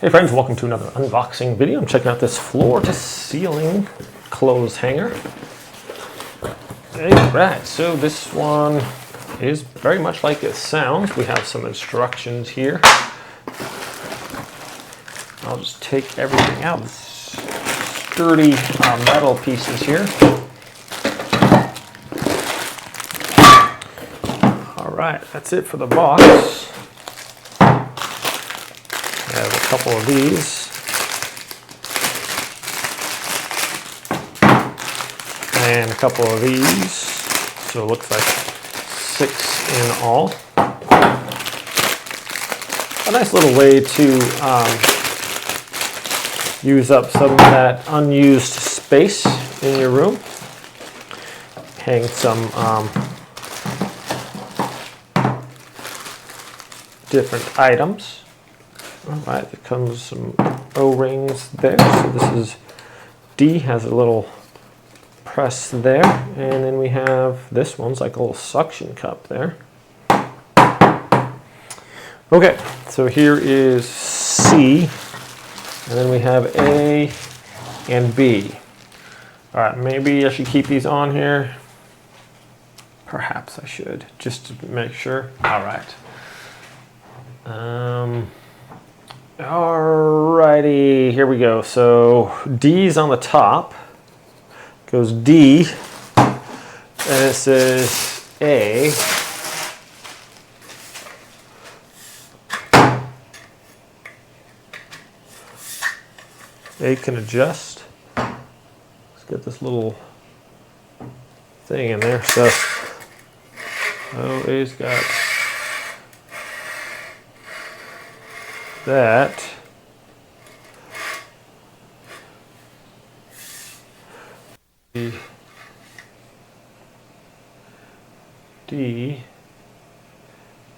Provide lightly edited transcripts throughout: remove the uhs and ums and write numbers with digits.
Hey friends, welcome to another unboxing video. I'm checking out this floor to ceiling clothes hanger. Alright, so this one is very much like it sounds. We have some instructions here. I'll just take everything out. Sturdy metal pieces here. Alright, that's it for the box. I have a couple of these. And a couple of these. So it looks like 6 in all. A nice little way to use up some of that unused space in your room. Hang some different items. Alright, there comes some O-rings there. So this is D, has a little press there. And then we have this one's like a little suction cup there. Okay, so here is C. And then we have A and B. Alright, maybe I should keep these on here. Perhaps I should, just to make sure. Alright. Alrighty, here we go. So D's on the top. Goes D. And it says A. A can adjust. Let's get this little thing in there. So A's got that. D.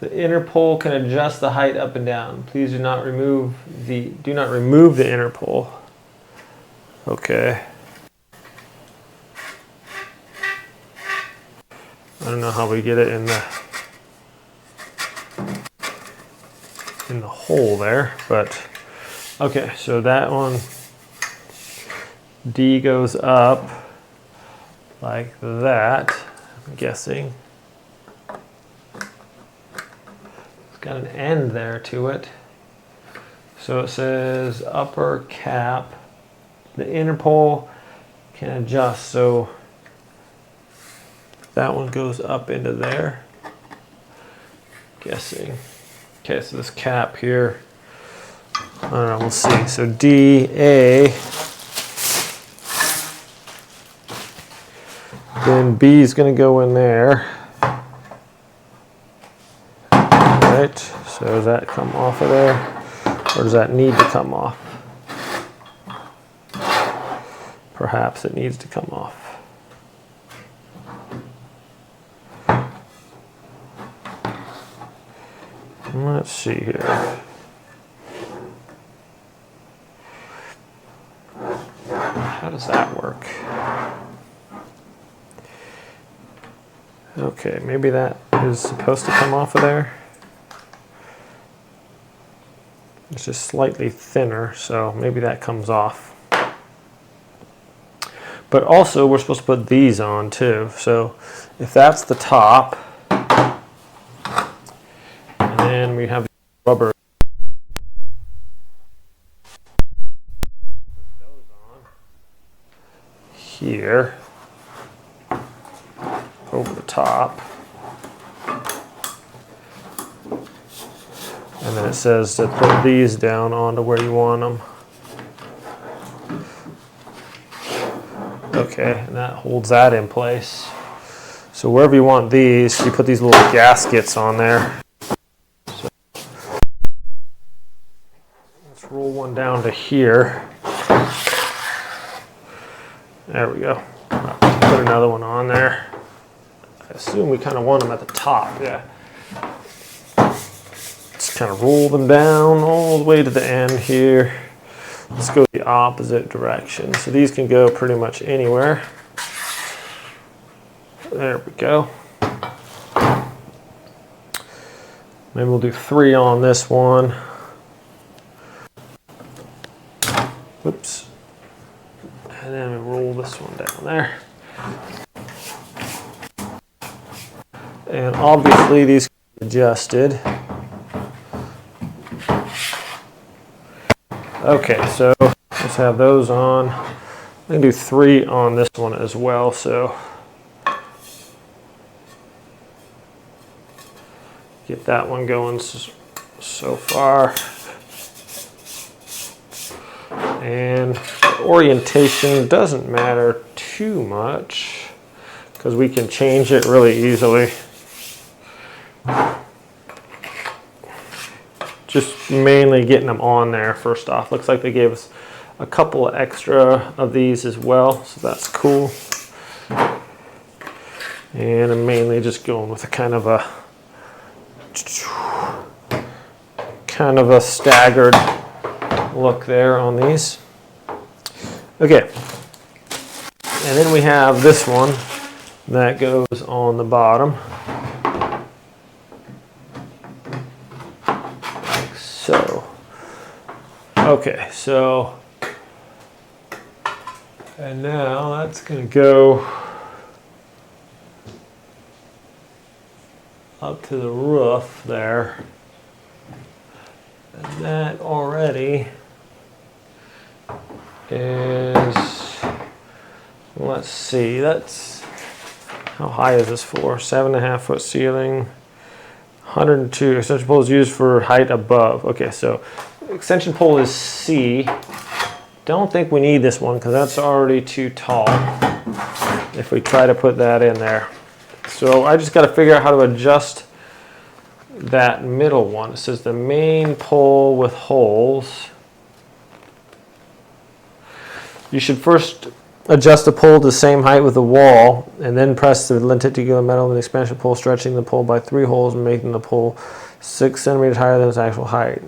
The inner pole can adjust the height up and down. Please do not remove the inner pole. Okay. I don't know how we get it in the hole there, but okay, so that one D goes up like that, I'm guessing. It's got an end there to it. So it says upper cap. The inner pole can adjust, so that one goes up into there. Guessing. Okay, so this cap here, I don't know, we'll see. So D, A, then B is going to go in there. Right, so does that come off of there, or does that need to come off? Perhaps it needs to come off. Let's see here. How does that work? Okay, maybe that is supposed to come off of there. It's just slightly thinner, so maybe that comes off. But also, we're supposed to put these on too. So if that's the top, and then we have the rubber. Put those on here over the top. And then it says to put these down onto where you want them. Okay, and that holds that in place. So wherever you want these, you put these little gaskets on there. So let's roll one down to here. There we go. Put another one on there. I assume we kind of want them at the top, yeah. Just kind of roll them down all the way to the end here. Let's go the opposite direction. So these can go pretty much anywhere. There we go. Maybe we'll do 3 on this one. Whoops. And then we roll this one down there. And obviously these can be adjusted. Okay, so let's have those on. I can do 3 on this one as well, so get that one going so far. And orientation doesn't matter too much because we can change it really easily. Just mainly getting them on there first off. Looks like they gave us a couple of extra of these as well, so that's cool. And I'm mainly just going with a kind of a staggered look there on these. Okay, and then we have this one that goes on the bottom. Like so. Okay, so, and now that's going to go up to the roof there. And that already is, let's see, that's, how high is this for? 7.5 foot ceiling, 102, extension pole is used for height above. Okay, so extension pole is C. Don't think we need this one because that's already too tall if we try to put that in there. So I just got to figure out how to adjust that middle one. It says the main pole with holes. You should first adjust the pole to the same height with the wall and then press the lenticular metal of an expansion pole, stretching the pole by 3 holes and making the pole 6 centimeters higher than its actual height.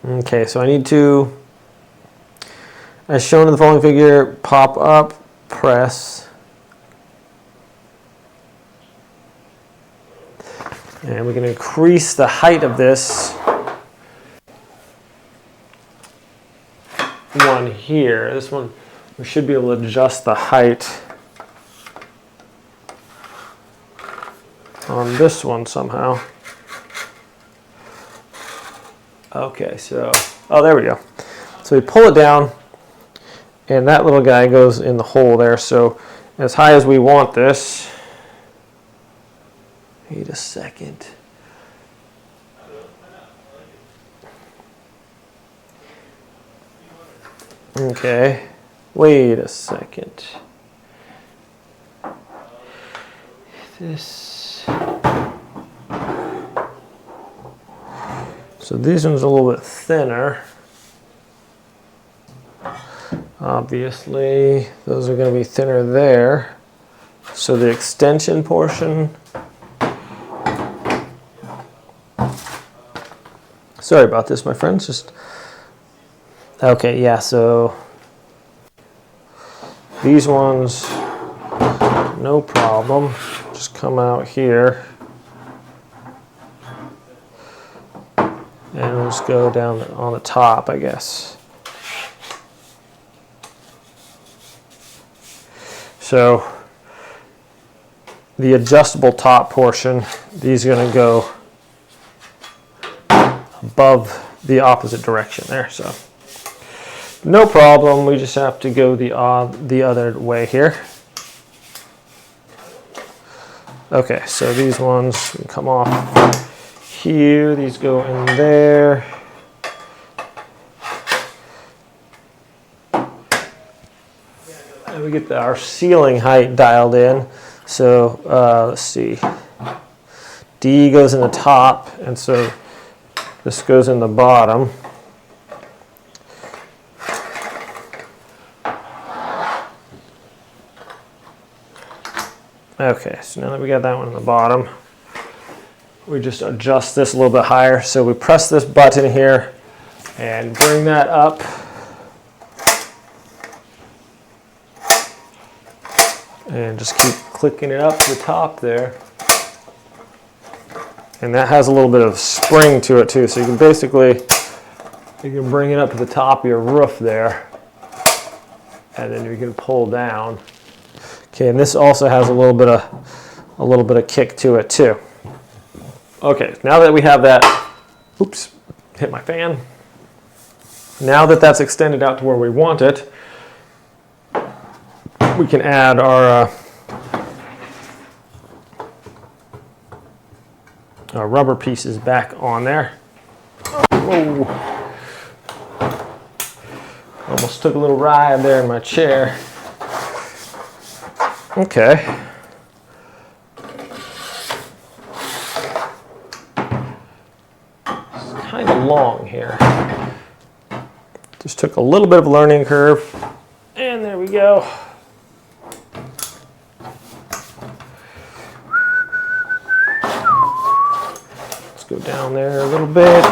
Okay, so I need to, as shown in the following figure, pop up, press, and we can increase the height of this one here. This one, we should be able to adjust the height on this one somehow. Okay, so, oh, there we go. So we pull it down, and that little guy goes in the hole there. So as high as we want this, wait a second. Okay, wait a second. This, so this one's a little bit thinner. Obviously, those are going to be thinner there. So the extension portion, sorry about this, my friends, just, okay, yeah, so these ones, no problem, just come out here and we'll just go down on the top, I guess. So the adjustable top portion, these are going to go above the opposite direction there, so no problem. We just have to go the other way here. Okay, so these ones can come off here, these go in there. And we get our ceiling height dialed in. So let's see, D goes in the top, and so this goes in the bottom. Okay, so now that we got that one in the bottom, we just adjust this a little bit higher. So we press this button here and bring that up. And just keep clicking it up to the top there. And that has a little bit of spring to it too. So you can basically, you can bring it up to the top of your roof there, and then you can pull down. Okay, and this also has a little bit of kick to it too. Okay, now that we have that, oops, hit my fan. Now that that's extended out to where we want it, we can add our rubber pieces back on there. Whoa. Almost took a little ride there in my chair. Okay. It's kind of long here. Just took a little bit of a learning curve. And there we go. Go down there a little bit.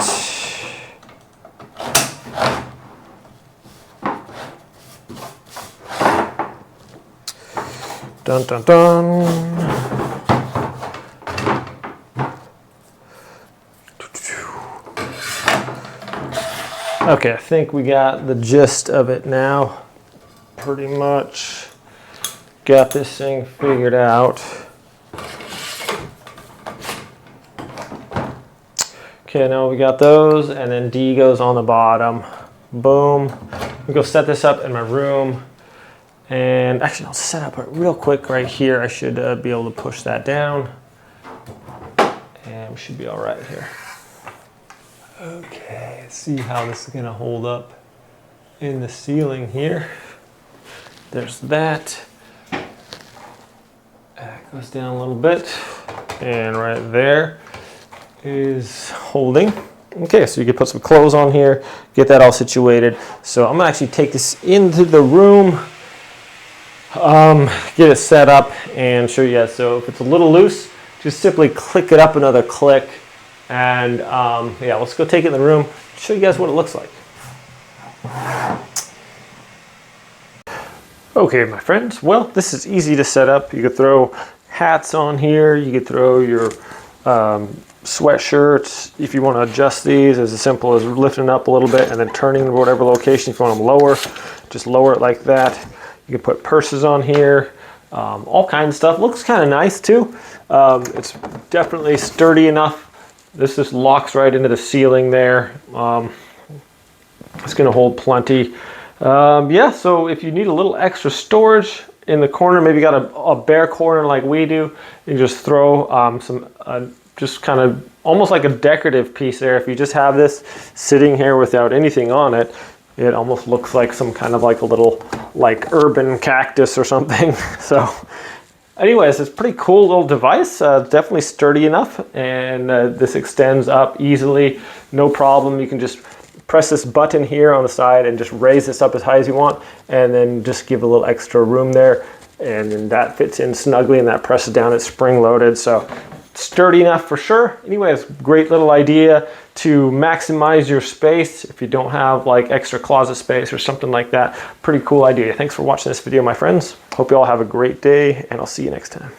Dun dun dun. Okay, I think we got the gist of it now. Pretty much got this thing figured out. Okay, now we got those, and then D goes on the bottom. Boom. We go set this up in my room. And actually, I'll set up it real quick right here. I should be able to push that down. And we should be all right here. Okay, let's see how this is gonna hold up in the ceiling here. There's that. That goes down a little bit. And right there is holding. Okay, so you can put some clothes on here, get that all situated. So I'm gonna actually take this into the room, get it set up and show you guys. So if it's a little loose, just simply click it up another click. And yeah, let's go take it in the room, show you guys what it looks like. Okay, my friends, well, this is easy to set up. You could throw hats on here, you could throw your sweatshirts. If you want to adjust these, as simple as lifting up a little bit and then turning to whatever location. If you want them lower, just lower it like that. You can put purses on here, all kinds of stuff. Looks kind of nice too. It's definitely sturdy enough. This just locks right into the ceiling there. It's going to hold plenty. Yeah, so if you need a little extra storage in the corner, maybe you got a bare corner like we do, you just throw some just kind of almost like a decorative piece there. If you just have this sitting here without anything on it, it almost looks like some kind of like a little like urban cactus or something. So anyways, it's a pretty cool little device, definitely sturdy enough, and this extends up easily, no problem. You can just press this button here on the side and just raise this up as high as you want, and then just give a little extra room there, and then that fits in snugly, and that presses down, it's spring loaded. So sturdy enough for sure. Anyways, great little idea to maximize your space if you don't have like extra closet space or something like that. Pretty cool idea. Thanks for watching this video, my friends. Hope you all have a great day, and I'll see you next time.